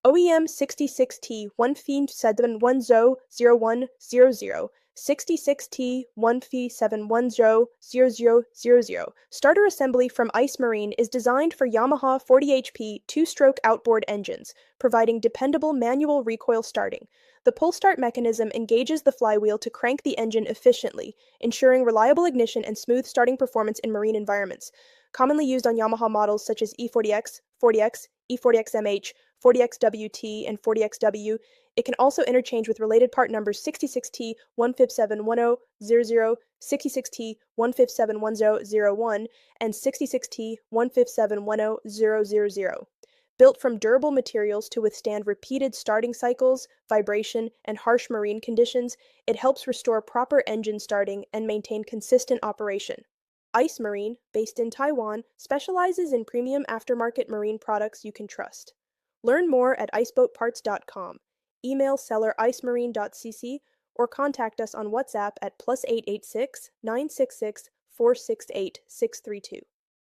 OEM 66T-15710-01-00, 66T-15710-0000. Starter assembly from Ice Marine is designed for Yamaha 40 HP two-stroke outboard engines, providing dependable manual recoil starting. The pull start mechanism engages the flywheel to crank the engine efficiently, ensuring reliable ignition and smooth starting performance in marine environments. Commonly used on Yamaha models such as E40X, 40X, E40XMH, 40XWT, and 40XW, it can also interchange with related part numbers 66T-15710-00, 66T-15710-01, and 66T-15710-000. Built from durable materials to withstand repeated starting cycles, vibration, and harsh marine conditions, it helps restore proper engine starting and maintain consistent operation. Ice Marine, based in Taiwan, specializes in premium aftermarket marine products you can trust. Learn more at iceboatparts.com. Email seller icemarine.cc or contact us on WhatsApp at +886 966 468 632.